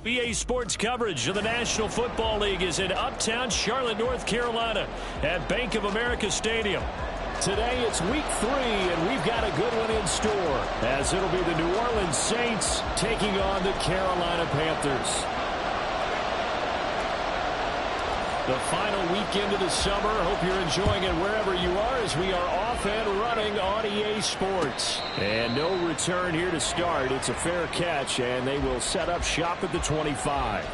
EA Sports coverage of the National Football League is in uptown Charlotte, North Carolina at Bank of America Stadium. Today it's week 3, and we've got a good one in store, as it'll be the New Orleans Saints taking on the Carolina Panthers. The final weekend of the summer. Hope you're enjoying it wherever you are, as we are off and running on EA Sports. And no return here to start. It's a fair catch, and they will set up shop at the 25.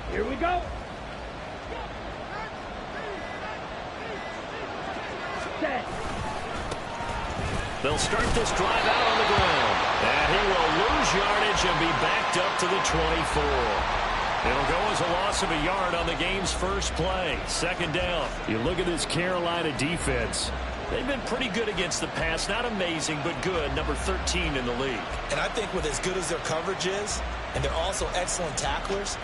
Here we go. They'll start this drive out on the ground. And he will lose yardage and be backed up to the 24. It'll go as a loss of a yard on the game's first play. Second down. You look at this Carolina defense. They've been pretty good against the pass. Not amazing, but good. Number 13 in the league. And I think with as good as their coverage is, and they're also excellent tacklers,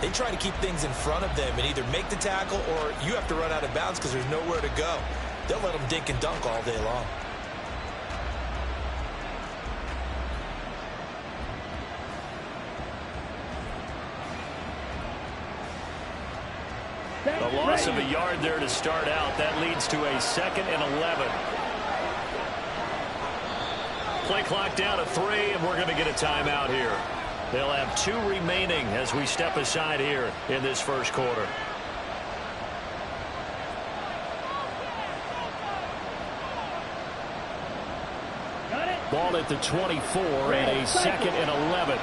they try to keep things in front of them and either make the tackle or you have to run out of bounds because there's nowhere to go. They'll let them dink and dunk all day long. The loss of a yard there to start out. That leads to a 2nd and 11. Play clock down to 3, and we're going to get a timeout here. They'll have 2 remaining as we step aside here in this first quarter. Ball at the 24 and a 2nd and 11.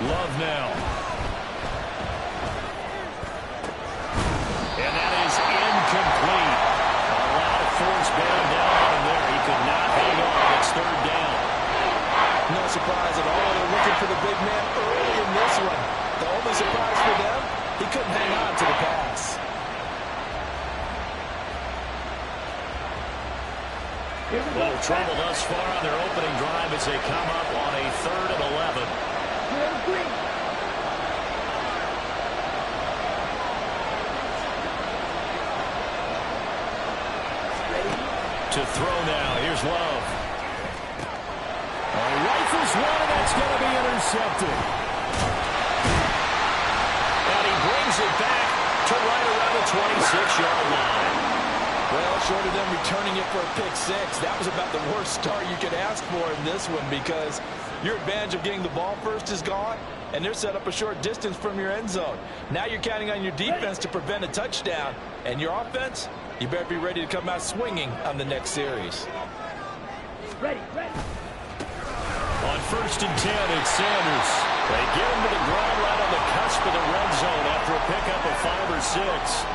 Love now. And that is incomplete. A lot of force bearing down on him there. He could not hang on. It's 3rd down. No surprise at all. They're looking for the big man early in this one. The only surprise for them, he couldn't hang on to the pass. A little trouble thus far on their opening drive as they come up on a 3rd and 11. To throw now. Here's Love. Rifles one, and that's going to be intercepted. And he brings it back to right around the 26-yard line. Well, short of them returning it for a pick 6, that was about the worst start you could ask for in this one because your advantage of getting the ball first is gone, and they're set up a short distance from your end zone. Now you're counting on your defense to prevent a touchdown, and your offense, you better be ready to come out swinging on the next series. Ready. On 1st and 10, it's Sanders. They get him to the ground right on the cusp of the red zone after a pickup of 5 or 6.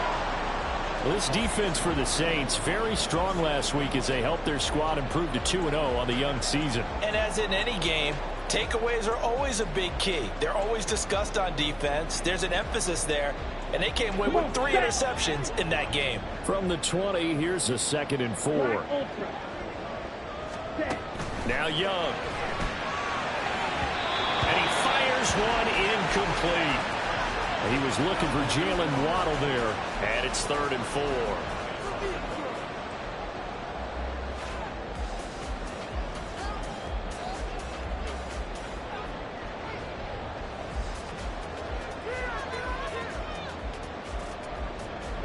Well, this defense for the Saints, very strong last week as they helped their squad improve to 2-0 on the young season. And as in any game, takeaways are always a big key. They're always discussed on defense. There's an emphasis there, and they came away with 3 interceptions in that game. From the 20, here's a 2nd and 4. Now Young. And he fires one incomplete. He was looking for Jalen Waddle there, and it's 3rd and 4.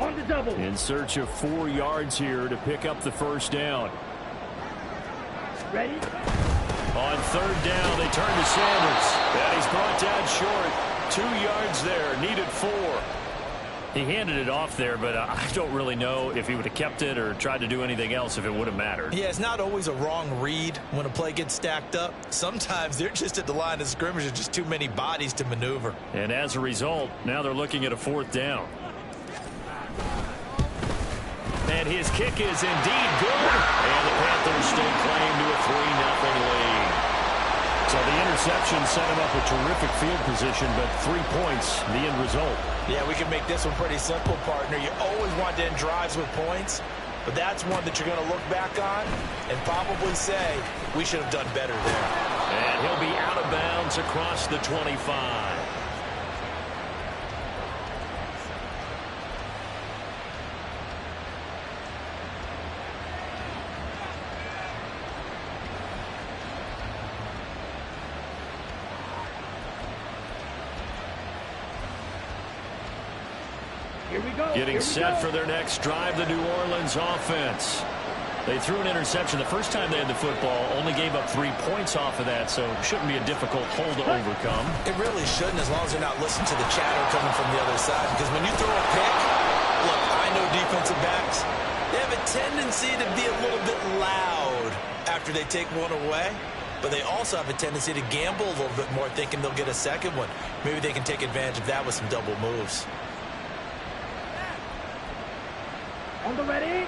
On the double. In search of 4 yards here to pick up the first down. Ready? On 3rd down, they turn to Sanders. And he's brought down short. 2 yards there, needed 4. He handed it off there, but I don't really know if he would have kept it or tried to do anything else if it would have mattered. Yeah, it's not always a wrong read when a play gets stacked up. Sometimes they're just at the line of scrimmage. There's just too many bodies to maneuver. And as a result, now they're looking at a 4th down. And his kick is indeed good. And the Panthers still claim to a 3-0 lead. So the interception set him up a terrific field position, but 3 points, the end result. Yeah, we can make this one pretty simple, partner. You always want to end drives with points, but that's one that you're going to look back on and probably say, we should have done better there. And he'll be out of bounds across the 25. Here we go. Getting set for their next drive, the New Orleans offense. They threw an interception the first time they had the football, only gave up 3 points off of that, so it shouldn't be a difficult hole to overcome. It really shouldn't, as long as they're not listening to the chatter coming from the other side, because when you throw a pick, look, I know defensive backs, they have a tendency to be a little bit loud after they take one away, but they also have a tendency to gamble a little bit more, thinking they'll get a second one. Maybe they can take advantage of that with some double moves. On the ready.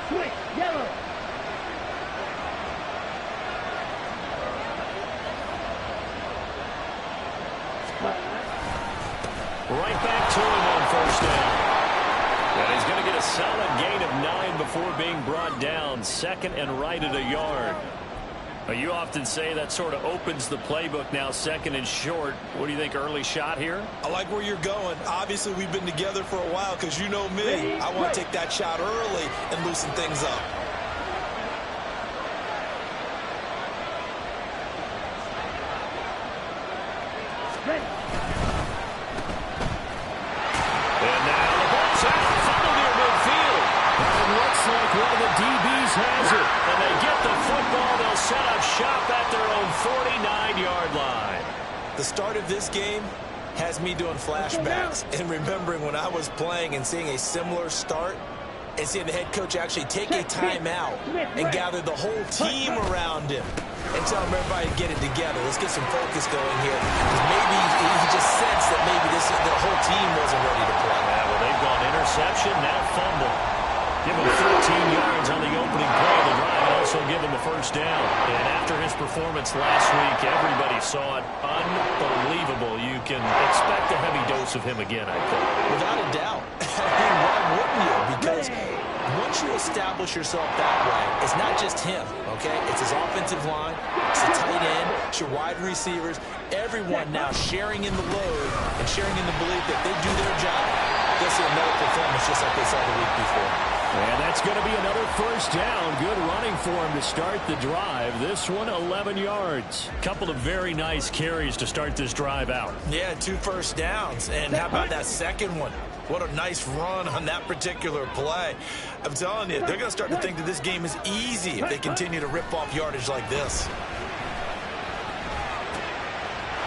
Switch, yellow. Right back to him on 1st down. And he's going to get a solid gain of 9 before being brought down. 2nd and right at a yard. Now, you often say that sort of opens the playbook now, 2nd and short. What do you think, early shot here? I like where you're going. Obviously, we've been together for a while because you know me. I want to take that shot early and loosen things up. Ready. And now the ball's out, funneled near midfield. It looks like one of the DBs has it. And they get the football. They'll set up shop at their own 49-yard line. The start of this game has me doing flashbacks and remembering when I was playing and seeing a similar start and seeing the head coach actually take a timeout and gather the whole team around him and tell him everybody to get it together. Let's get some focus going here. Because maybe he just sensed that maybe the whole team wasn't ready to play. Yeah, well, they've gone interception, now fumble. Give him 13 yards on the opening play of the drive and also give him a 1st down. And after his performance last week, everybody saw it. Unbelievable. You can expect a heavy dose of him again, I think. Without a doubt. I mean, why wouldn't you? Because once you establish yourself that way, it's not just him, okay? It's his offensive line, it's the tight end, it's your wide receivers, everyone now sharing in the load and sharing in the belief that they do their job. They'll see another performance just like they saw the week before. And that's going to be another 1st down. Good running for him to start the drive. This one, 11 yards. Couple of very nice carries to start this drive out. Yeah, 2 1st downs. And how about that second one? What a nice run on that particular play. I'm telling you, they're going to start to think that this game is easy if they continue to rip off yardage like this.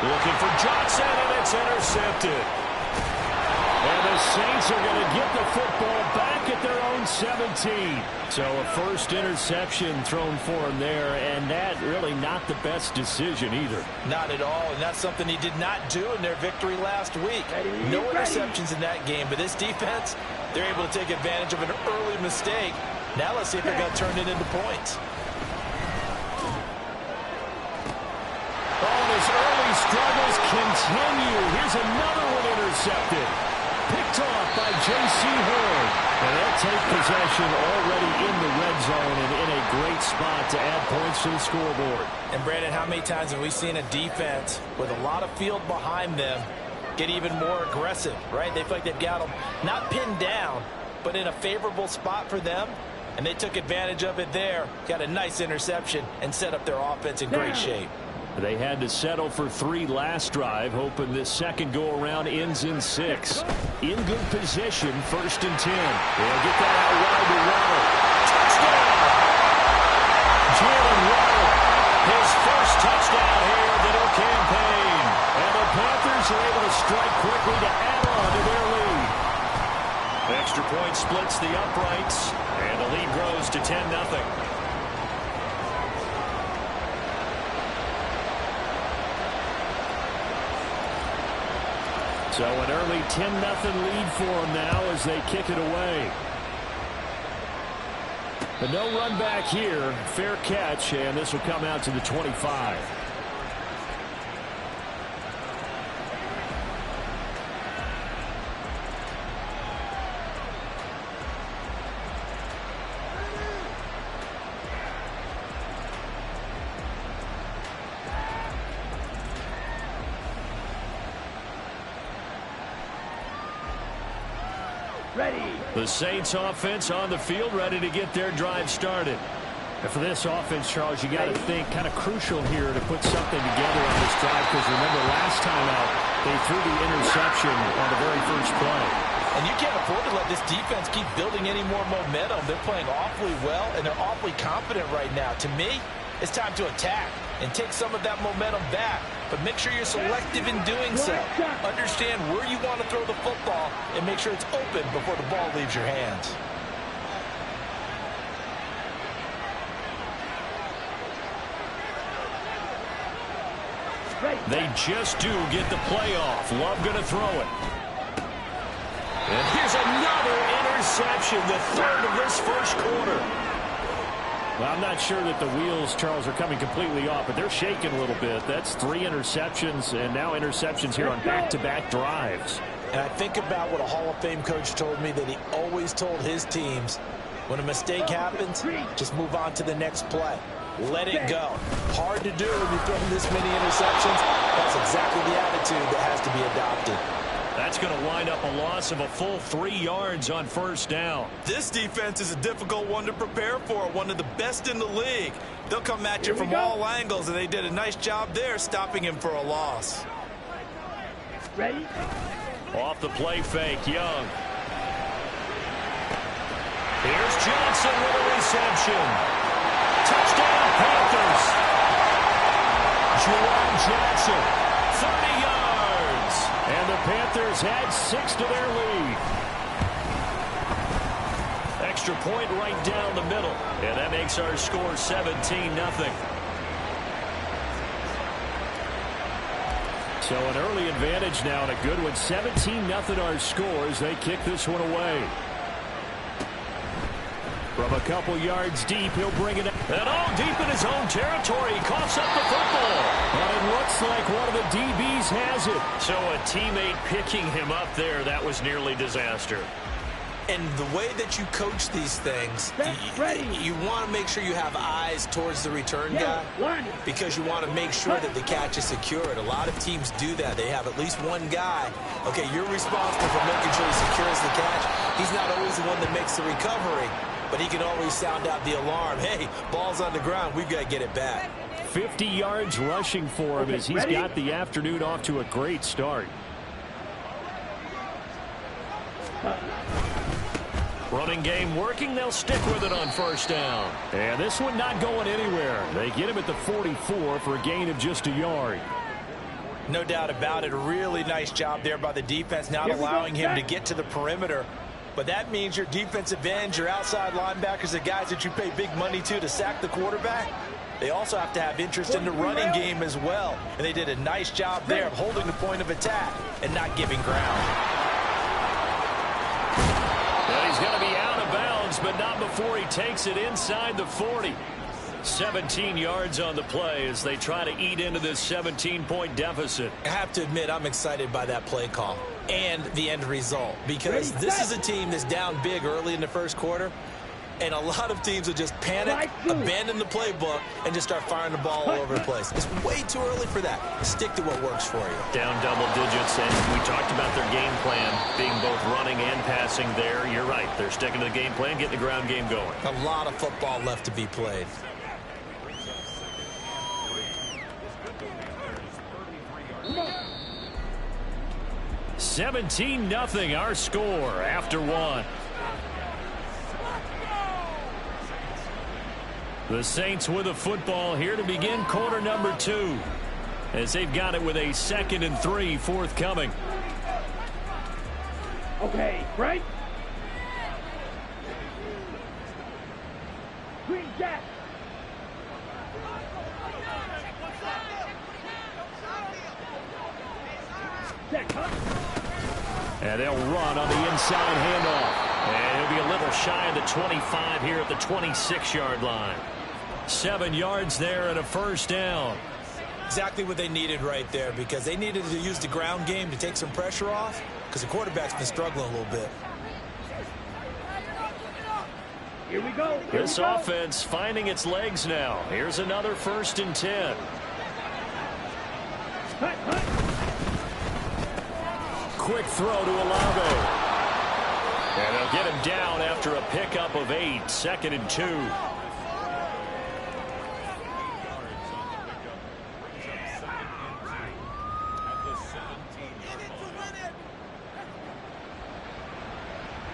Looking for Johnson, and it's intercepted. And the Saints are going to get the football back at their own 17. So a 1st interception thrown for him there, and that really not the best decision either. Not at all, and that's something he did not do in their victory last week. No interceptions in that game, but this defense, they're able to take advantage of an early mistake. Now let's see if they're going to turn it into points. Oh, his early struggles continue. Here's another one intercepted. Picked off by J.C. Horn. And they'll take possession already in the red zone and in a great spot to add points to the scoreboard. And, Brandon, how many times have we seen a defense with a lot of field behind them get even more aggressive, right? They feel like they've got them not pinned down, but in a favorable spot for them. And they took advantage of it there. Got a nice interception and set up their offense in great shape. They had to settle for 3 last drive, hoping this second go-around ends in 6. In good position, 1st and 10. They'll get that out wide to Waddle. Touchdown! Jalen Waddle, his 1st touchdown here of the new campaign. And the Panthers are able to strike quickly to point splits the uprights, and the lead grows to 10-0. So an early 10-0 lead for them now as they kick it away. But no run back here. Fair catch, and this will come out to the 25. Ready. The Saints offense on the field, ready to get their drive started. And for this offense, Charles, you got to think kind of crucial here to put something together on this drive, because remember last time out, they threw the interception on the very first play. And you can't afford to let this defense keep building any more momentum. They're playing awfully well, and they're awfully confident right now. To me, it's time to attack and take some of that momentum back. But make sure you're selective in doing so. Understand where you want to throw the football and make sure it's open before the ball leaves your hands. They just do get the play off. Love going to throw it. And here's another interception, the third of this first quarter. Well, I'm not sure that the wheels, Charles, are coming completely off, but they're shaking a little bit. That's 3 interceptions, and now interceptions here on back-to-back drives. And I think about what a Hall of Fame coach told me, that he always told his teams, when a mistake happens, just move on to the next play. Let it go. Hard to do when you're throwing this many interceptions. That's exactly the attitude that has to be adopted. That's going to wind up a loss of a full 3 yards on first down. This defense is a difficult one to prepare for, one of the best in the league. They'll come at you from all angles, and they did a nice job there stopping him for a loss. Ready? Off the play fake, Young. Here's Johnson with a reception. Touchdown, Panthers. Juwan Johnson, 30 yards. And the Panthers had 6 to their lead. Extra point right down the middle. And that makes our score 17-0. So an early advantage now, and a good one. 17-0 our score as they kick this one away. From a couple yards deep, he'll bring it up. And all deep in his own territory. He coughs up the football. And it looks like one of the DBs has it. So a teammate picking him up there, that was nearly disaster. And the way that you coach these things, you want to make sure you have eyes towards the return guy, because you want to make sure that the catch is secured. A lot of teams do that. They have at least one guy. Okay, you're responsible for making sure he secures the catch. He's not always the one that makes the recovery, but he can always sound out the alarm. Hey, ball's on the ground. We've got to get it back. 50 yards rushing for him as he's got the afternoon off to a great start. Running game working. They'll stick with it on first down. And this one not going anywhere. They get him at the 44 for a gain of just a yard. No doubt about it. A really nice job there by the defense, not allowing him to get to the perimeter. But that means your defensive ends, your outside linebackers, the guys that you pay big money to sack the quarterback, they also have to have interest in the running game as well. And they did a nice job there of holding the point of attack and not giving ground. And he's going to be out of bounds, but not before he takes it inside the 40. 17 yards on the play as they try to eat into this 17-point deficit. I have to admit, I'm excited by that play call and the end result, because this is a team that's down big early in the first quarter, and a lot of teams will just panic, abandon the playbook, and just start firing the ball all over the place. It's way too early for that. Stick to what works for you. Down double digits, and we talked about their game plan being both running and passing there. You're right. They're sticking to the game plan, getting the ground game going. A lot of football left to be played. No. 17-0 our score after one. The Saints with a football here to begin quarter number 2, as they've got it with a 2nd and 3 forthcoming. Okay, right? Green Jack. Jack, huh? And they'll run on the inside handoff. And he'll be a little shy of the 25 here at the 26-yard line. 7 yards there and a first down. Exactly what they needed right there, because they needed to use the ground game to take some pressure off, because the quarterback's been struggling a little bit. Here we go. This offense finding its legs now. Here's another 1st and 10. Hut, hut. Quick throw to Olave. And they'll get him down after a pickup of 8. 2nd and 2.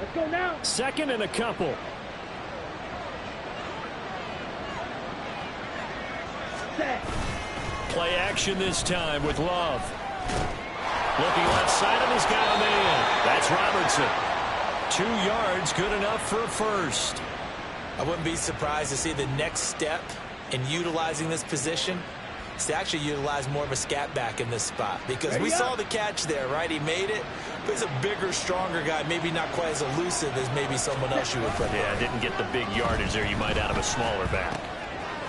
Let's go now. 2nd and a couple. Set. Play action this time with Love. Looking left side of his got a man. That's Robertson. 2 yards, good enough for a first. I wouldn't be surprised to see the next step in utilizing this position is to actually utilize more of a scat back in this spot, because we saw the catch there, right? He made it, but he's a bigger, stronger guy, maybe not quite as elusive as maybe someone else you would put there. Yeah, didn't get the big yardage there you might out of a smaller back.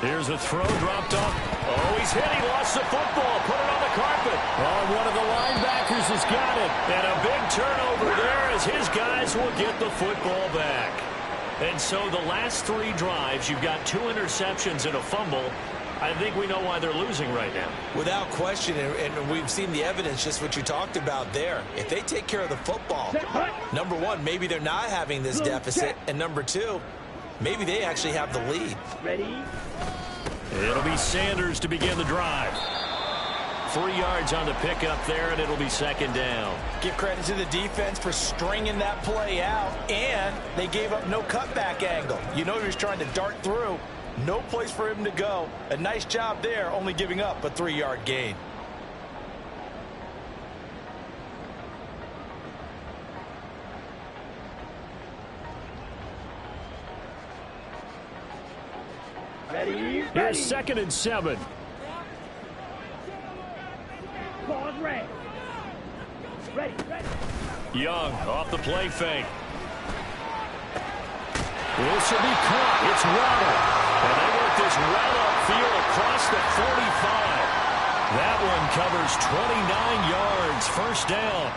Here's a throw dropped off. Oh, he's hit. He lost the football. Put it on the carpet. Oh, one of the linebackers has got it. And a big turnover there as his guys will get the football back. And so the last 3 drives, you've got 2 interceptions and a fumble. I think we know why they're losing right now. Without question, and we've seen the evidence, just what you talked about there. If they take care of the football, number one, maybe they're not having this deficit. And number 2, maybe they actually have the lead. Ready? It'll be Sanders to begin the drive. 3 yards on the pickup there, and it'll be 2nd down. Give credit to the defense for stringing that play out, and they gave up no cutback angle. You know he was trying to dart through. No place for him to go. A nice job there, only giving up a 3-yard gain. Ready? Here's 2nd and 7. Pause, ready. Ready, ready. Young off the play fake. This will be caught. It's Waddle. And they work this right upfield across the 45. That one covers 29 yards. First down.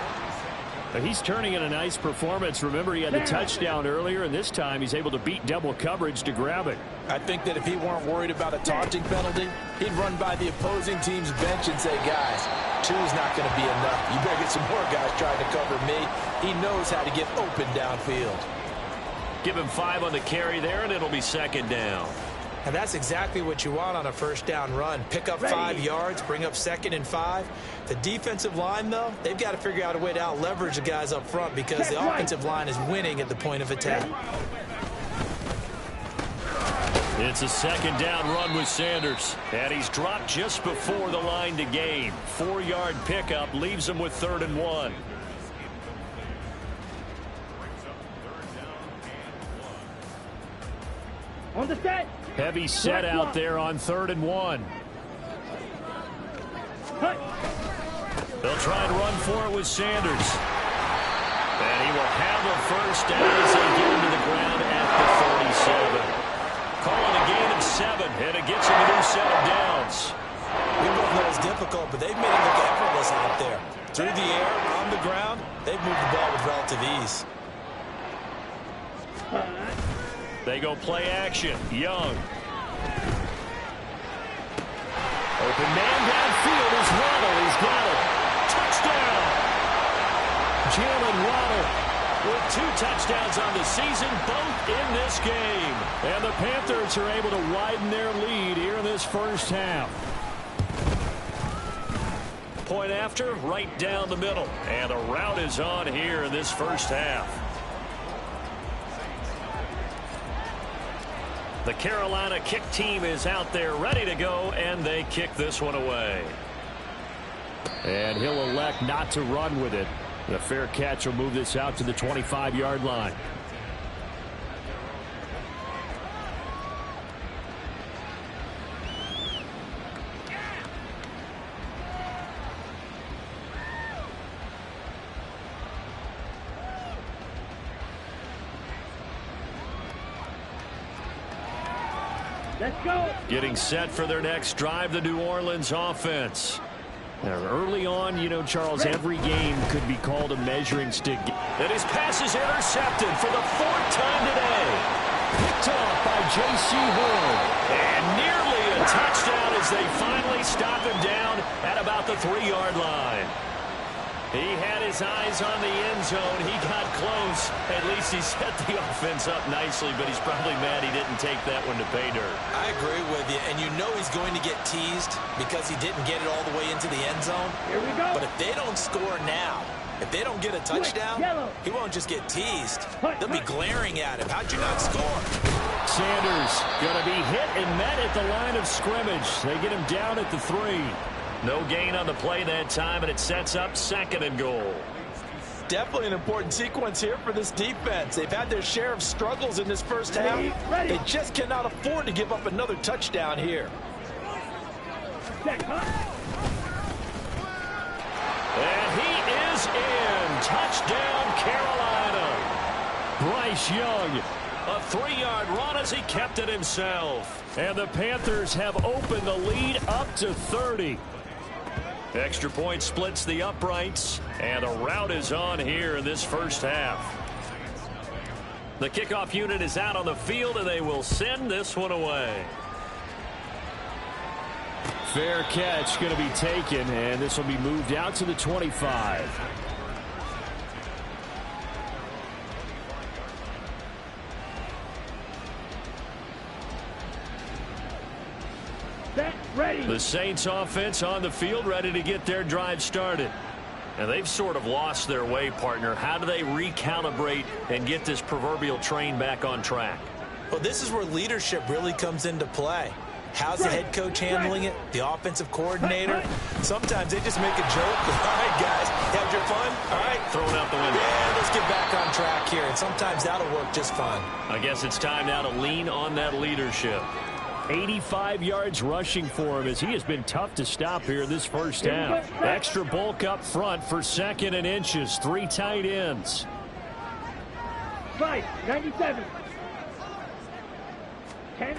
He's turning in a nice performance. Remember, he had the touchdown earlier, and this time he's able to beat double coverage to grab it. I think that if he weren't worried about a taunting penalty, he'd run by the opposing team's bench and say, guys, 2 is not going to be enough. You better get some more guys trying to cover me. He knows how to get open downfield. Give him 5 on the carry there, and it'll be 2nd down. And that's exactly what you want on a first down run. Pick up 5 yards, bring up 2nd and 5. The defensive line, though, they've got to figure out a way to out-leverage the guys up front, because the offensive line is winning at the point of attack. It's a 2nd down run with Sanders. And he's dropped just before the line to gain. 4-yard pickup leaves him with 3rd and 1. On the set. Heavy set out there on 3rd and 1. Hut. They'll try and run for it with Sanders. And he will have a first down as they get him to the ground at the 37. Calling a gain of 7, and it gets him a new set of downs. We both know it's difficult, but they've made it look effortless out there. Through the air, on the ground, they've moved the ball with relative ease. They go play action. Young. Open man downfield is Waddle. He's got it. Touchdown. Jalen Waddle with 2 touchdowns on the season, both in this game. And the Panthers are able to widen their lead here in this first half. Point after, right down the middle. And the route is on here in this first half. The Carolina kick team is out there ready to go, and they kick this one away. And he'll elect not to run with it. The fair catch will move this out to the 25-yard line. Let's go. Getting set for their next drive, the New Orleans offense. Now, early on, you know, Charles, every game could be called a measuring stick. And his pass is intercepted for the 4th time today. Picked off by J.C. Horn. And nearly a touchdown as they finally stop him down at about the 3-yard line. He had his eyes on the end zone. He got close. At least he set the offense up nicely, but he's probably mad he didn't take that one to pay dirt. I agree with you, and you know he's going to get teased because he didn't get it all the way into the end zone. Here we go. But if they don't score now, if they don't get a touchdown, he won't just get teased. They'll be glaring at him. How'd you not score? Sanders going to be hit and met at the line of scrimmage. They get him down at the 3. No gain on the play that time, and it sets up 2nd and goal. Definitely an important sequence here for this defense. They've had their share of struggles in this first half. They just cannot afford to give up another touchdown here. And he is in. Touchdown, Carolina. Bryce Young, a 3-yard run as he kept it himself. And the Panthers have opened the lead up to 30. Extra point splits the uprights, and a rout is on here in this first half. The kickoff unit is out on the field, and they will send this one away. Fair catch going to be taken, and this will be moved out to the 25. Ready. The Saints offense on the field, ready to get their drive started. And they've sort of lost their way, partner. How do they recalibrate and get this proverbial train back on track? Well, this is where leadership really comes into play. How's the head coach handling it? The offensive coordinator? Sometimes they just make a joke. All right, guys, have your fun? All right. Throwing out the window. Yeah, let's get back on track here. And sometimes that'll work just fine. I guess it's time now to lean on that leadership. 85 yards rushing for him as he has been tough to stop here this first half. Extra bulk up front for 2nd and inches. 3 tight ends. 5, 97. 10.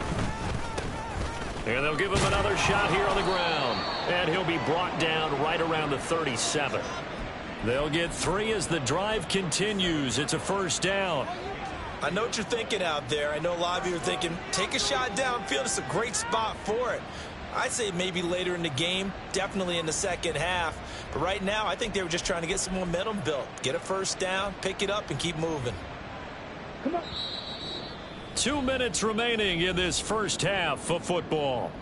And they'll give him another shot here on the ground. And he'll be brought down right around the 37. They'll get 3 as the drive continues. It's a first down. I know what you're thinking out there. I know a lot of you are thinking, take a shot downfield. It's a great spot for it. I'd say maybe later in the game, definitely in the second half. But right now, I think they were just trying to get some momentum built. Get a first down, pick it up, and keep moving. Come on. 2 minutes remaining in this first half of football.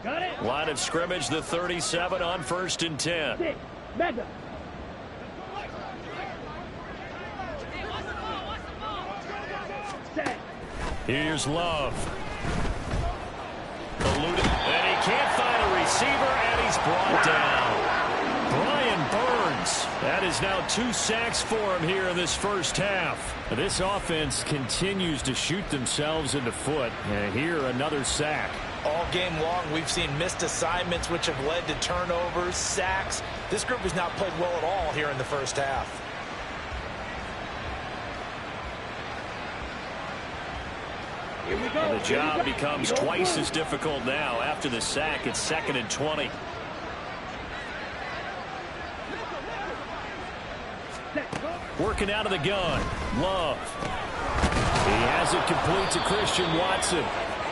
Got it. Line of scrimmage, the 37 on 1st and 10. 6. Mega. Set. Here's Love. Eluded, and he can't find a receiver, and he's brought down. Brian Burns. That is now 2 sacks for him here in this first half. This offense continues to shoot themselves in the foot. And here, another sack. All game long, we've seen missed assignments, which have led to turnovers, sacks. This group has not played well at all here in the first half. Here we go. And the job becomes twice as difficult now. After the sack, it's 2nd and 20. Working out of the gun. Love. He has it complete to Christian Watson.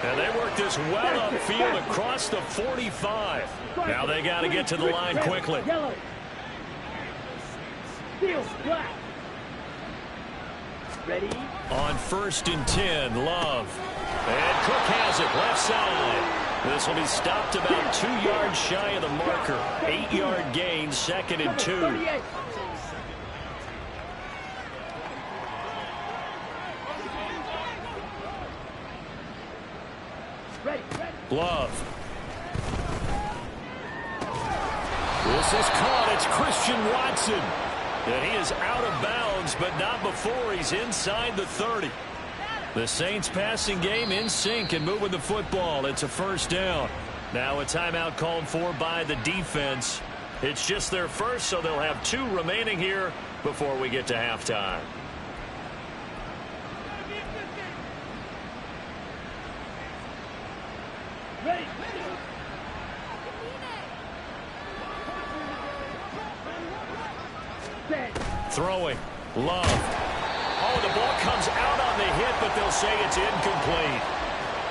And they work this well upfield across the 45. Now they got to get to the line quickly. Yellow. Steel. Black. Ready. On 1st and 10, Love. And Cook has it left side. This will be stopped about 2 yards shy of the marker. 8-yard gain, 2nd and 2. 38. Ready. Love. This is caught. It's Christian Watson. And he is out of bounds, but not before he's inside the 30. The Saints passing game in sync and moving the football. It's a first down. Now a timeout called for by the defense. It's just their first, so they'll have 2 remaining here before we get to halftime. Ready. Set. Throwing. Love. Oh, the ball comes out on the hit, but they'll say it's incomplete.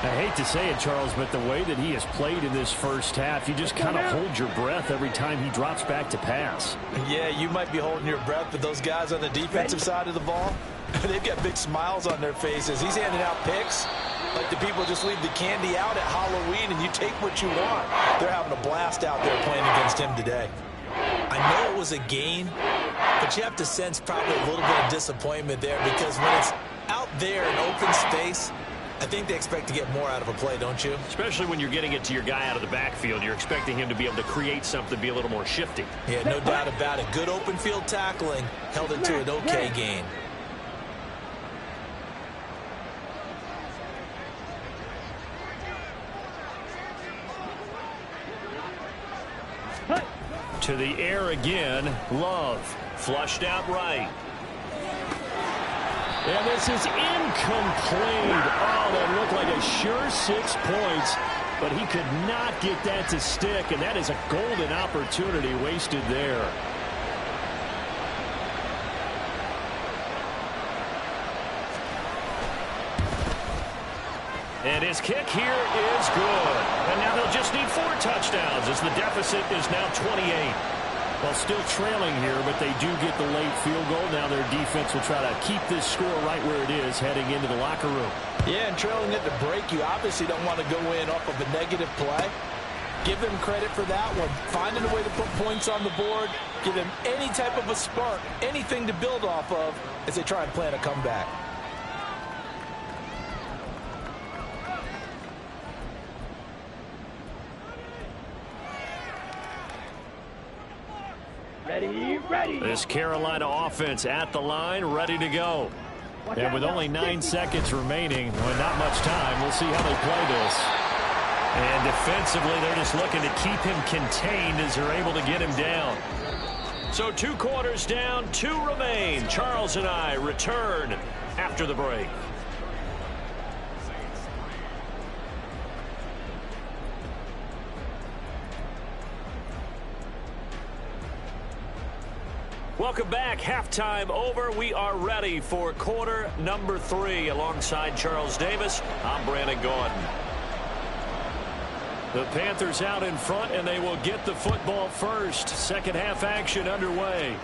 I hate to say it, Charles, but the way that he has played in this first half, you just kind of hold your breath every time he drops back to pass. Yeah, you might be holding your breath, but those guys on the defensive side of the ball, they've got big smiles on their faces. He's handing out picks like the people just leave the candy out at Halloween and you take what you want. They're having a blast out there playing against him today. I know it was a gain, but you have to sense probably a little bit of disappointment there because when it's out there in open space, I think they expect to get more out of a play, don't you? Especially when you're getting it to your guy out of the backfield. You're expecting him to be able to create something, be a little more shifty. Yeah, no doubt about it. Good open field tackling held it to an okay gain. To the air again. Love. Flushed out right. And this is incomplete. Oh, that looked like a sure 6 points, but he could not get that to stick, and that is a golden opportunity wasted there. And his kick here is good. And now they'll just need 4 touchdowns as the deficit is now 28. Well, still trailing here, but they do get the late field goal. Now their defense will try to keep this score right where it is heading into the locker room. Yeah, and trailing at the break, you obviously don't want to go in off of a negative play. Give them credit for that one. Finding a way to put points on the board. Give them any type of a spark, anything to build off of as they try and plan a comeback. Ready. This Carolina offense at the line, ready to go. And with only 9 seconds remaining, well, not much time, we'll see how they play this. And defensively, they're just looking to keep him contained as they're able to get him down. So 2 quarters down, 2 remain. Charles and I return after the break. Welcome back. Halftime over. We are ready for quarter number 3. Alongside Charles Davis, I'm Brandon Gaudin. The Panthers out in front, and they will get the football first. Second half action underway.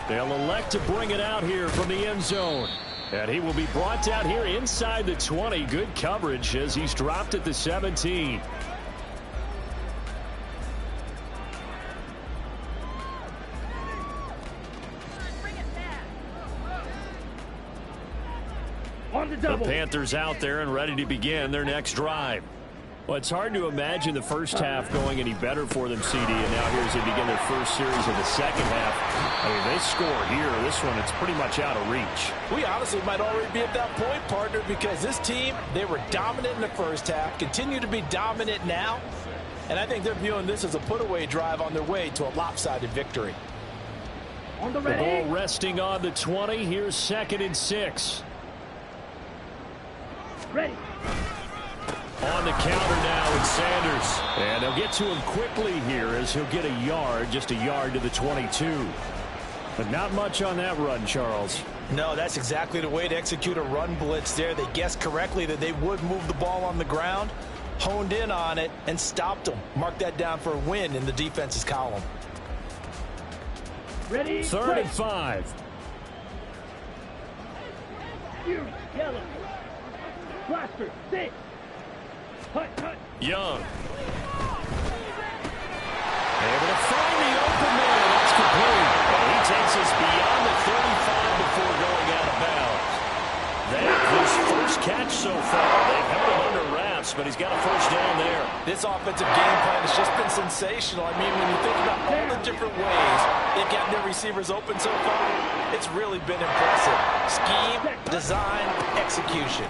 They'll elect to bring it out here from the end zone. And he will be brought down here inside the 20. Good coverage as he's dropped at the 17. The Panthers out there and ready to begin their next drive. Well, it's hard to imagine the first half going any better for them, CD, and now here as they begin their first series of the second half. I mean, they score here. This one, it's pretty much out of reach. We honestly might already be at that point, partner, because this team, they were dominant in the first half, continue to be dominant now, and I think they're viewing this as a put-away drive on their way to a lopsided victory. The ball resting on the 20. Here's 2nd and 6. Ready. On the counter now with Sanders. And they'll get to him quickly here as he'll get a yard, just a yard to the 22. But not much on that run, Charles. No, that's exactly the way to execute a run blitz there. They guessed correctly that they would move the ball on the ground, honed in on it, and stopped them. Mark that down for a win in the defense's column. Ready. 3rd and 5. Yellow. Blaster, 6. Hut. Young. Able to find the open man. That's complete. He takes us beyond the 35 before going out of bounds. That his first catch so far. They've held him under wraps, but he's got a first down there. This offensive game plan has just been sensational. I mean, when you think about all the different ways they've gotten their receivers open so far, it's really been impressive. Scheme, design, execution.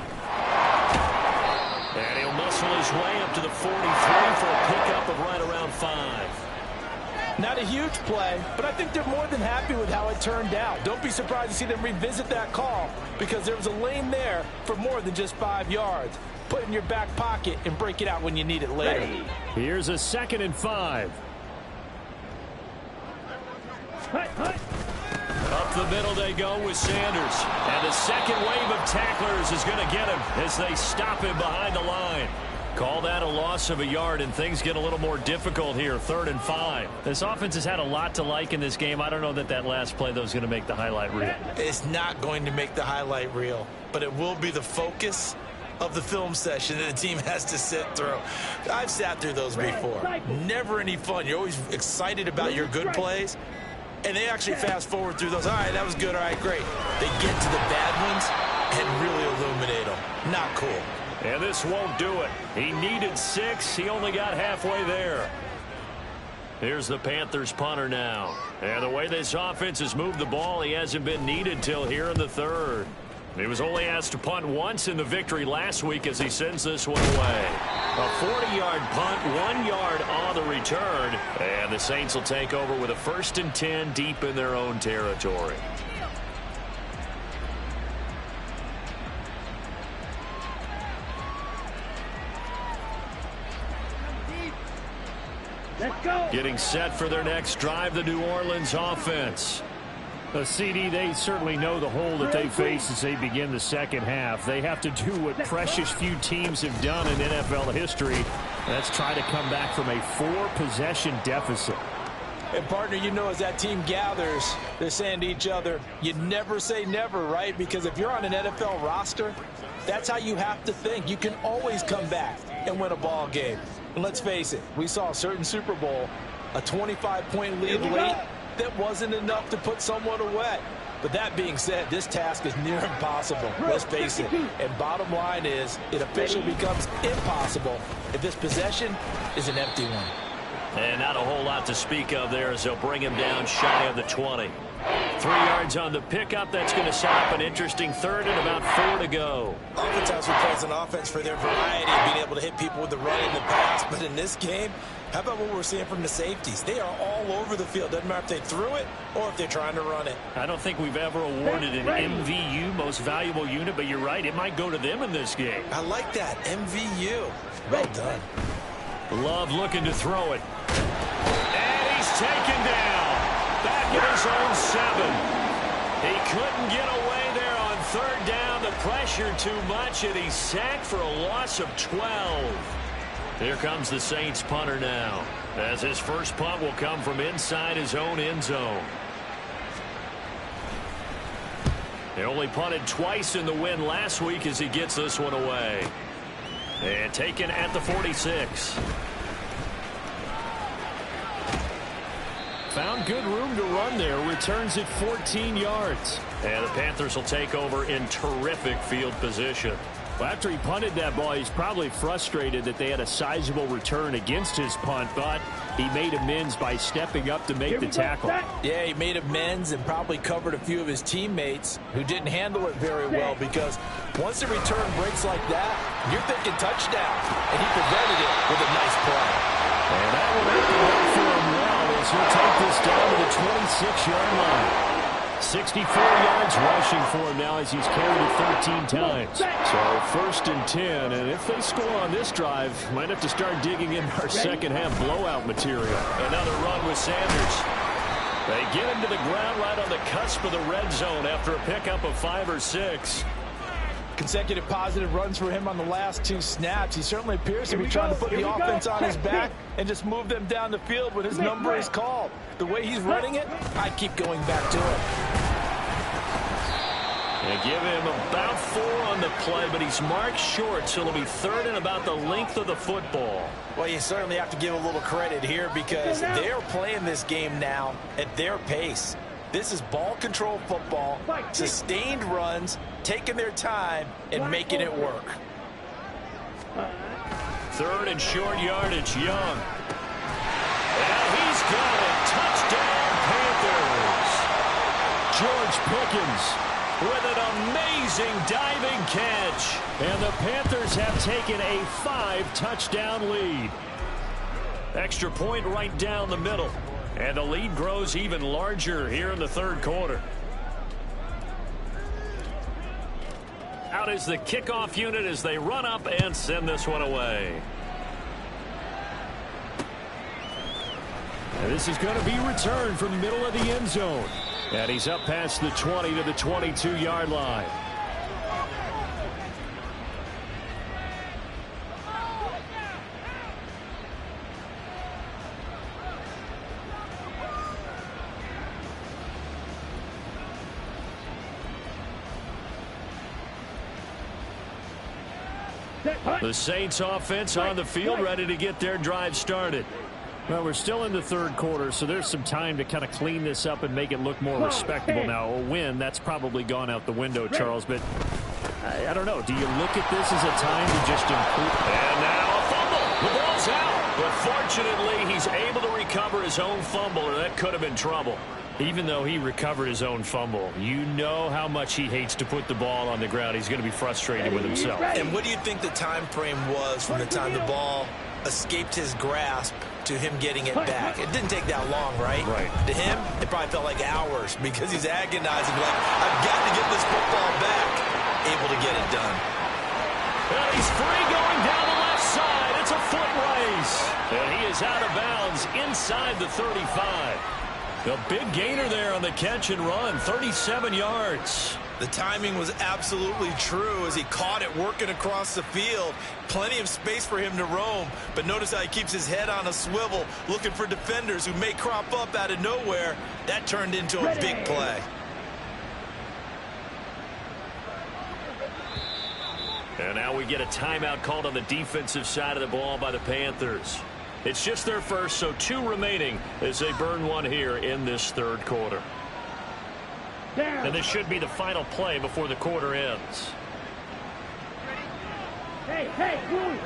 And he'll muscle his way up to the 43 for a pickup of right around 5. Not a huge play, but I think they're more than happy with how it turned out. Don't be surprised to see them revisit that call because there was a lane there for more than just 5 yards. put in your back pocket and break it out when you need it later. Ready. Here's a 2nd and 5. Hut, hut. Up the middle they go with Sanders. And the second wave of tacklers is going to get him as they stop him behind the line. Call that a loss of a yard, and things get a little more difficult here. 3rd and 5. This offense has had a lot to like in this game. I don't know that last play, though, is going to make the highlight reel. It's not going to make the highlight reel, but it will be the focus of the film session that the team has to sit through. I've sat through those before. Never any fun. You're always excited about your good plays, and they actually fast forward through those. All right, that was good. All right, great. They get to the bad ones and really illuminate them. Not cool. And this won't do it. He needed 6. He only got halfway there. Here's the Panthers punter now. And the way this offense has moved the ball, he hasn't been needed till here in the 3rd. He was only asked to punt once in the victory last week as he sends this one away. A 40-yard punt, 1 yard on the return. And the Saints will take over with a 1st and 10 deep in their own territory. Let's go. Getting set for their next drive, the New Orleans offense. CD, they certainly know the hole that they face as they begin the second half. They have to do what precious few teams have done in NFL history. That's try to come back from a 4-possession deficit. And, partner, you know, as that team gathers, they're saying to each other, you never say never, right? Because if you're on an NFL roster, that's how you have to think. You can always come back and win a ball game. And let's face it, we saw a certain Super Bowl, a 25-point lead late. That wasn't enough to put someone away. But that being said, this task is near impossible. Let's face it. And bottom line is, it officially becomes impossible if this possession is an empty one. And not a whole lot to speak of there as they'll bring him down shy of the 20. 3 yards on the pickup. That's going to set up an interesting 3rd and about 4 to go. Oftentimes we praise an offense for their variety of being able to hit people with the run and the pass. But in this game, how about what we're seeing from the safeties? They are all over the field. Doesn't matter if they threw it or if they're trying to run it. I don't think we've ever awarded an MVU, most valuable unit, but you're right, it might go to them in this game. I like that, MVU. Well done. Love looking to throw it. And he's taken down. Back in his own 7. He couldn't get away there on 3rd down. The pressure too much, and he's sacked for a loss of 12. Here comes the Saints punter now, as his first punt will come from inside his own end zone. He only punted twice in the win last week as he gets this one away. And taken at the 46. Found good room to run there. Returns it 14 yards. And the Panthers will take over in terrific field position. Well, after he punted that ball, he's probably frustrated that they had a sizable return against his punt, but he made amends by stepping up to make the tackle. Yeah, he made amends and probably covered a few of his teammates who didn't handle it very well, because once the return breaks like that, you're thinking touchdown, and he prevented it with a nice play. And that will make it work for him well as he'll take this down to the 26-yard line. 64 yards rushing for him now as he's carried it 13 times. So 1st and 10, and if they score on this drive, might have to start digging in our second half blowout material. Another run with Sanders. They get him to the ground right on the cusp of the red zone after a pickup of 5 or 6. Consecutive positive runs for him on the last 2 snaps. He certainly appears to be trying to put the offense on his back and just move them down the field when his number is called. The way he's running it, I keep going back to it. They give him about 4 on the play, but he's marked short, so it'll be 3rd and about the length of the football. Well, you certainly have to give a little credit here because they're playing this game now at their pace. This is ball control football, sustained runs, taking their time, and making it work. 3rd and short yardage, Young. And he's got it. Touchdown, Panthers. George Pickens with an amazing diving catch. And the Panthers have taken a 5-touchdown lead. Extra point right down the middle. And the lead grows even larger here in the 3rd quarter. Out is the kickoff unit as they run up and send this one away. And this is going to be returned from the middle of the end zone. And he's up past the 20 to the 22-yard line. The Saints offense on the field, ready to get their drive started. Well, we're still in the third quarter, so there's some time to kind of clean this up and make it look more respectable. Now, a win, that's probably gone out the window, Charles, but I don't know. Do you look at this as a time to just improve? And now a fumble. The ball's out. But fortunately, he's able to recover his own fumble, or that could have been trouble. Even though he recovered his own fumble, you know how much he hates to put the ball on the ground. He's going to be frustrated with himself. And what do you think the time frame was from the time the ball escaped his grasp to him getting it back? It didn't take that long, right? Right. To him, it probably felt like hours because he's agonizing, like, I've got to get this football back. Able to get it done. And he's free going down the left side. It's a foot race. And he is out of bounds inside the 35. The big gainer there on the catch and run, 37 yards. The timing was absolutely true as he caught it working across the field. Plenty of space for him to roam, but notice how he keeps his head on a swivel, looking for defenders who may crop up out of nowhere. That turned into a big play. And now we get a timeout called on the defensive side of the ball by the Panthers. It's just their first, so 2 remaining as they burn one here in this third quarter. And this should be the final play before the quarter ends. Hey, move.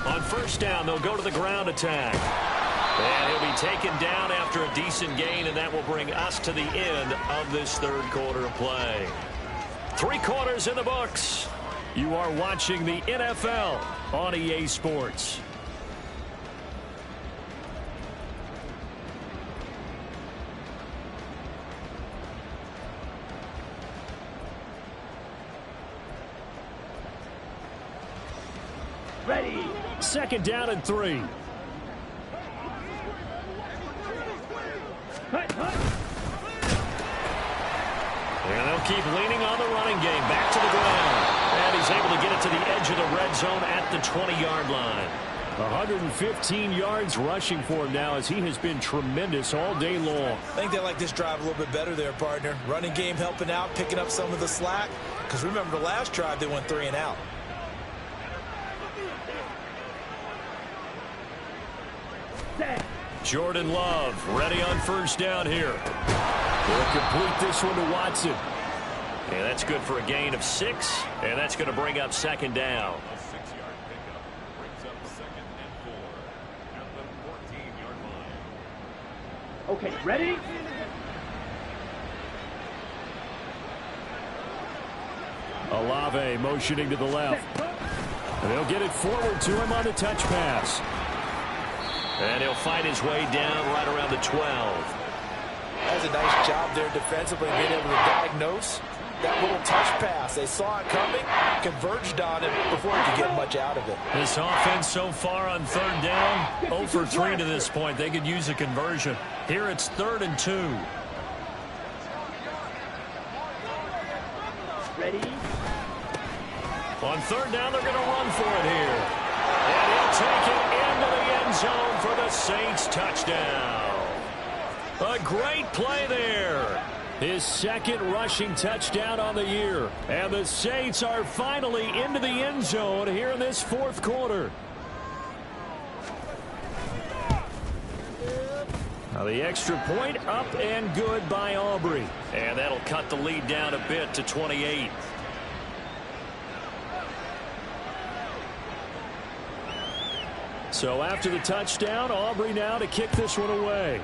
On first down, they'll go to the ground attack. And he'll be taken down after a decent gain, and that will bring us to the end of this third quarter of play. 3 quarters in the books. You are watching the NFL on EA Sports. Ready. Second down and 3. And they'll keep leaning on the running game. Back to the ground. And he's able to get it to the edge of the red zone at the 20-yard line. 115 yards rushing for him now as he has been tremendous all day long. I think they like this drive a little bit better there, partner. Running game helping out, picking up some of the slack. Because remember the last drive, they went 3 and out. Jordan Love ready on first down here. They'll complete this one to Watson. And that's good for a gain of 6. And that's going to bring up second down. A 6-yard pickup brings up 2nd and 4 at the 14-yard line. Okay, ready? Olave motioning to the left. And they'll get it forward to him on the touch pass. And he'll fight his way down right around the 12. That's a nice job there defensively, being able to diagnose that little touch pass. They saw it coming, converged on it before he could get much out of it. This offense so far on third down, 0 for 3 to this point. They could use a conversion. Here it's 3rd and 2. Ready? On third down, they're going to run for it here. And he'll take it into the end zone for the Saints touchdown. A great play there. His 2nd rushing touchdown on the year. And the Saints are finally into the end zone here in this 4th quarter. Now the extra point up and good by Aubrey. And that'll cut the lead down a bit to 28. So after the touchdown, Aubrey now to kick this one away.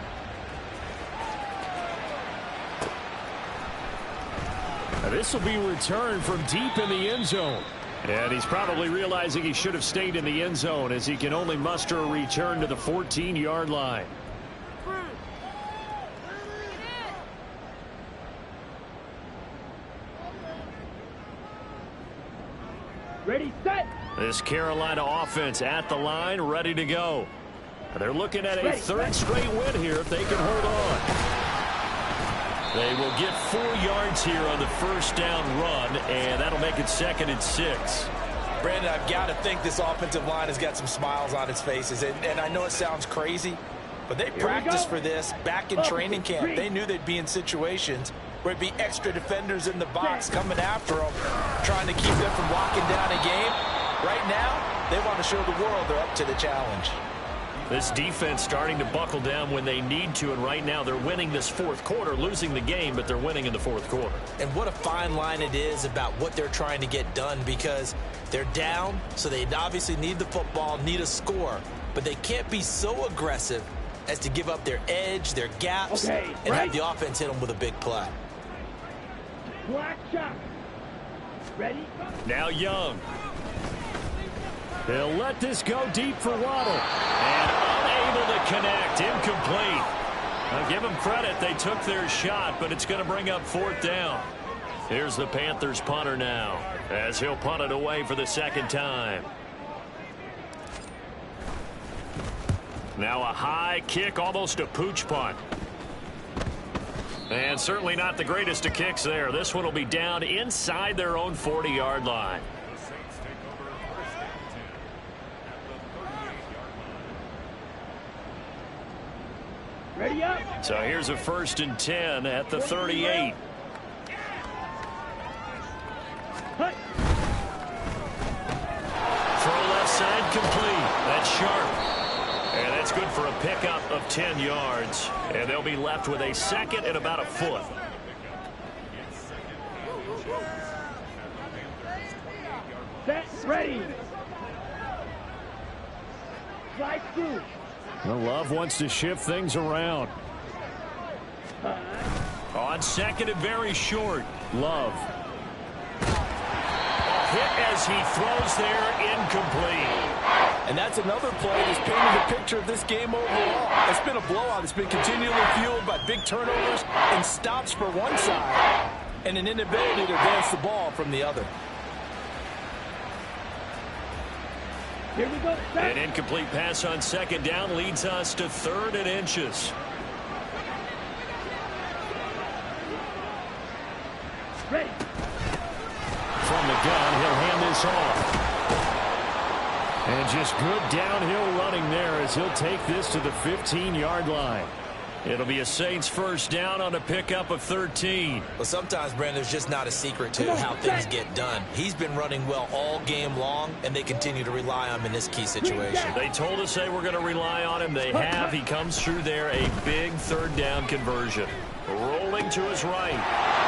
Now this will be returned from deep in the end zone. And he's probably realizing he should have stayed in the end zone as he can only muster a return to the 14-yard line. Ready, set. This Carolina offense at the line, ready to go. They're looking at a third straight win here if they can hold on. They will get 4 yards here on the first down run, and that'll make it 2nd and 6. Brandon, I've got to think this offensive line has got some smiles on its faces. And I know it sounds crazy, but they practiced for this back in training camp. They knew they'd be in situations where it'd be extra defenders in the box coming after them, trying to keep them from locking down a game. Right now, they want to show the world they're up to the challenge. This defense starting to buckle down when they need to, and right now they're winning this 4th quarter, losing the game, but they're winning in the 4th quarter. And what a fine line it is about what they're trying to get done, because they're down, so they obviously need the football, need a score, but they can't be so aggressive as to give up their edge, their gaps, and have the offense hit them with a big play. Black shot. Ready? Now Young. They'll let this go deep for Waddle. And unable to connect. Incomplete. I'll give them credit. They took their shot, but it's going to bring up 4th down. Here's the Panthers punter now, as he'll punt it away for the 2nd time. Now a high kick, almost a pooch punt. And certainly not the greatest of kicks there. This one will be down inside their own 40-yard line. Ready up. So here's a 1st and 10 at the 38. Hut. Throw left side complete. That's sharp. And that's good for a pickup of 10 yards. And they'll be left with a 2nd and about a foot. Set. Ready. Slide through. Well, Love wants to shift things around. On 2nd and very short. Love. A hit as he throws there, incomplete. And that's another play that's painted the picture of this game overall. It's been a blowout. It's been continually fueled by big turnovers and stops for one side and an inability to advance the ball from the other. Here we go. Set. An incomplete pass on 2nd down leads us to 3rd and inches. Ready. From the gun, he'll hand this off. And just good downhill running there as he'll take this to the 15-yard line. It'll be a Saints 1st down on a pickup of 13. Well, sometimes, Brandon, there's just not a secret to how things get done. He's been running well all game long, and they continue to rely on him in this key situation. They told us they were going to rely on him. They have. He comes through there, a big 3rd down conversion. Rolling to his right.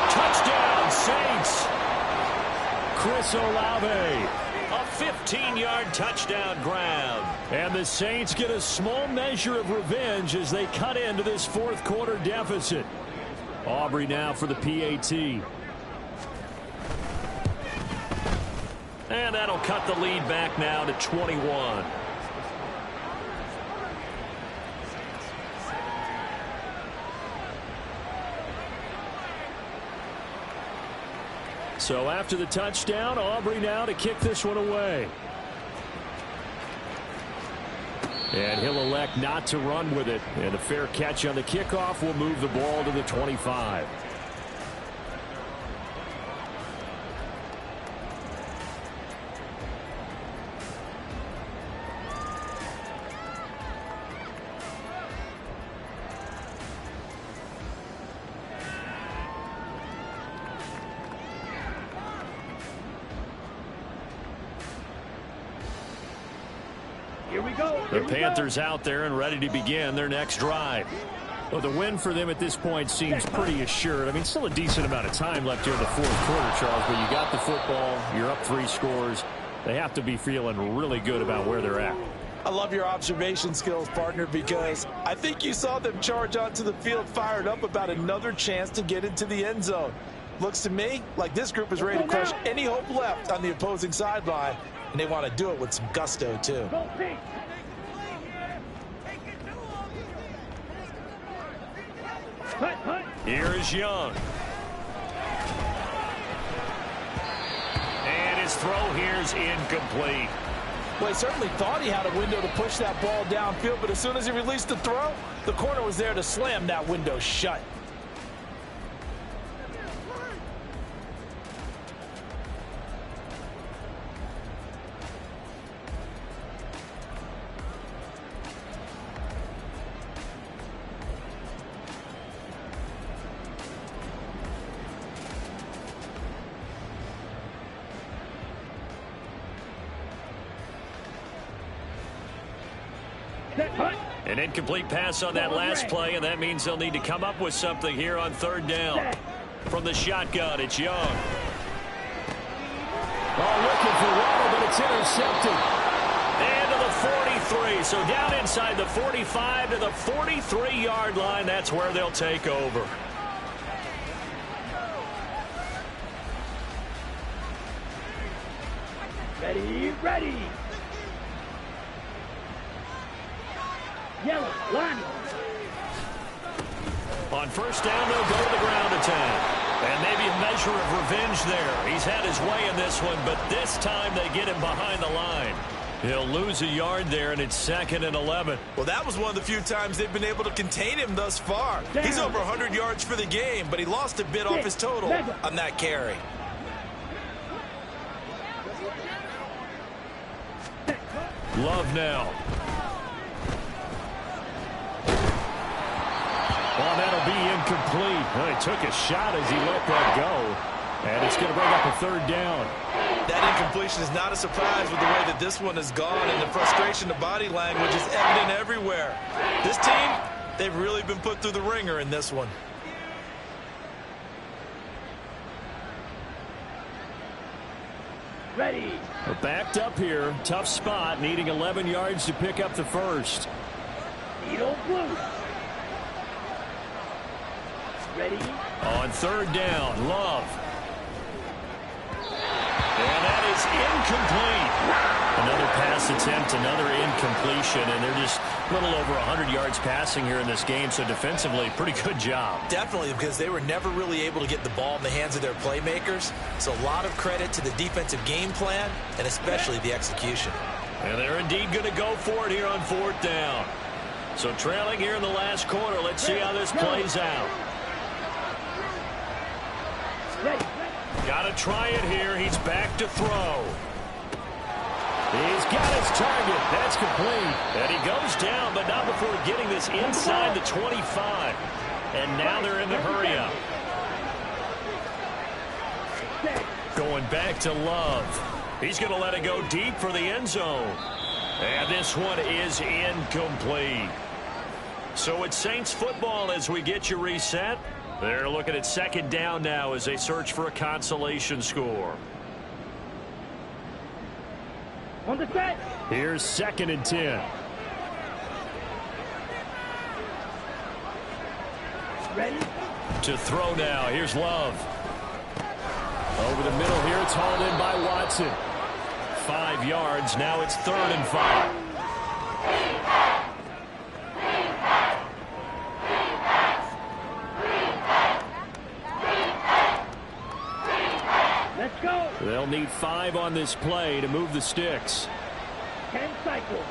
Touchdown, Saints! Chris Olave. A 15-yard touchdown grab. And the Saints get a small measure of revenge as they cut into this 4th quarter deficit. Aubrey now for the PAT. And that'll cut the lead back now to 21. So after the touchdown, Aubrey now to kick this one away. And he'll elect not to run with it. And a fair catch on the kickoff will move the ball to the 25. Here we go. The Panthers out there and ready to begin their next drive. Well, the win for them at this point seems pretty assured. I mean, still a decent amount of time left here in the 4th quarter, Charles, but you got the football, you're up 3 scores. They have to be feeling really good about where they're at. I love your observation skills, partner, because I think you saw them charge onto the field fired up about another chance to get into the end zone. Looks to me like this group is ready to crush any hope left on the opposing sideline, and they want to do it with some gusto, too. Go pink. Hut, hut. Here is Young. And his his throw here is incomplete. Well, he certainly thought he had a window to push that ball downfield, but as soon as he released the throw, the corner was there to slam that window shut. An incomplete pass on that last play, and that means they'll need to come up with something here on third down. From the shotgun, it's Young. Oh, looking for Waddle, but it's intercepted. And to the 43. So down inside the 45 to the 43-yard line. That's where they'll take over. Ready, ready. Yellow, line. On first down, they'll go to the ground attack. And maybe a measure of revenge there. He's had his way in this one, but this time they get him behind the line. He'll lose a yard there, and it's 2nd and 11. Well, that was one of the few times they've been able to contain him thus far. He's over 100 yards for the game, but he lost a bit off his total on that carry. Love now. Well, that'll be incomplete. Well, he took a shot as he let that go. And it's going to bring up a third down. That incompletion is not a surprise with the way that this one has gone, and the frustration, the body language is evident everywhere. This team, they've really been put through the ringer in this one. Ready. We're backed up here. Tough spot, needing 11 yards to pick up the first. Needle blue. Ready. On third down, Love. And that is incomplete. Another pass attempt, another incompletion, and they're just a little over 100 yards passing here in this game, so defensively, pretty good job. Definitely, because they were never really able to get the ball in the hands of their playmakers. So a lot of credit to the defensive game plan, and especially the execution. And they're indeed going to go for it here on fourth down. So trailing here in the last quarter, let's see how this plays out. Ready. Got to try it here. He's back to throw. He's got his target. That's complete. And he goes down, but not before getting this inside the 25. And now they're in the hurry up. Going back to Love. He's going to let it go deep for the end zone. And this one is incomplete. So it's Saints football as we get you reset. They're looking at second down now as they search for a consolation score. On the set. Here's 2nd and 10. Ready. To throw now. Here's Love. Over the middle here. It's hauled in by Watson. 5 yards. Now it's 3rd and 5. Let's go. They'll need 5 on this play to move the sticks. 10 cycles.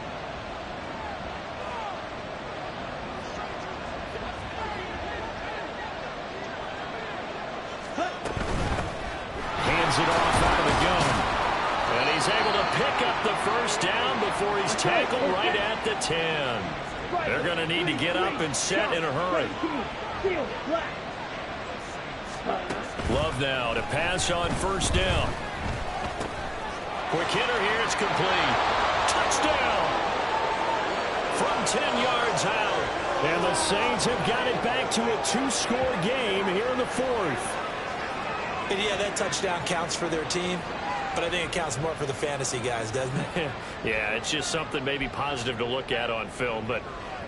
Hands it off out of the gun. And he's able to pick up the first down before he's tackled right at the 10. They're going to need to get up and set in a hurry. Love now to pass on first down. Quick hitter here. It's complete. Touchdown. From 10 yards out. And the Saints have got it back to a 2-score game here in the 4th. And yeah, that touchdown counts for their team, but I think it counts more for the fantasy guys, doesn't it? Yeah, it's just something maybe positive to look at on film, but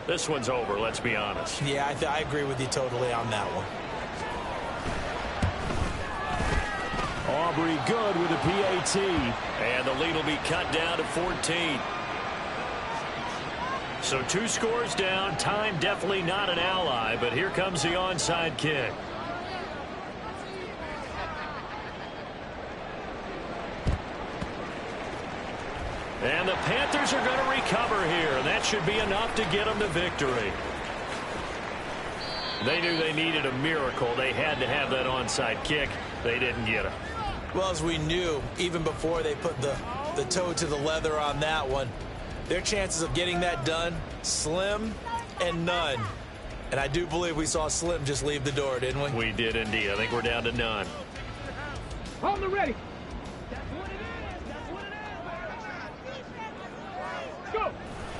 this one's over, let's be honest. Yeah, I agree with you totally on that one. Aubrey good with a PAT. And the lead will be cut down to 14. So 2 scores down. Time definitely not an ally, but here comes the onside kick. And the Panthers are going to recover here, and that should be enough to get them the victory. They knew they needed a miracle. They had to have that onside kick. They didn't get it. Well, as we knew, even before they put the toe to the leather on that one, their chances of getting that done, slim and none. And I do believe we saw Slim just leave the door, didn't we? We did indeed. I think we're down to none. On the ready. Go.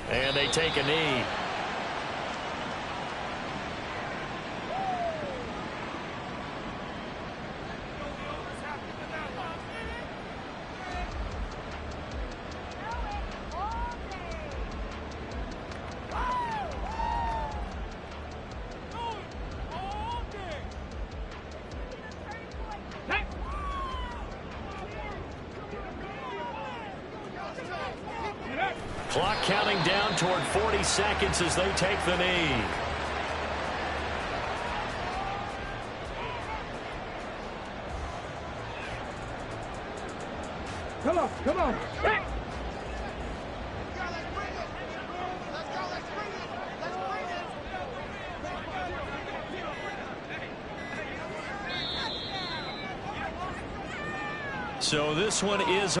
And they take a knee. Clock counting down toward 40 seconds as they take the knee. Come on, come on. Hey. So this one is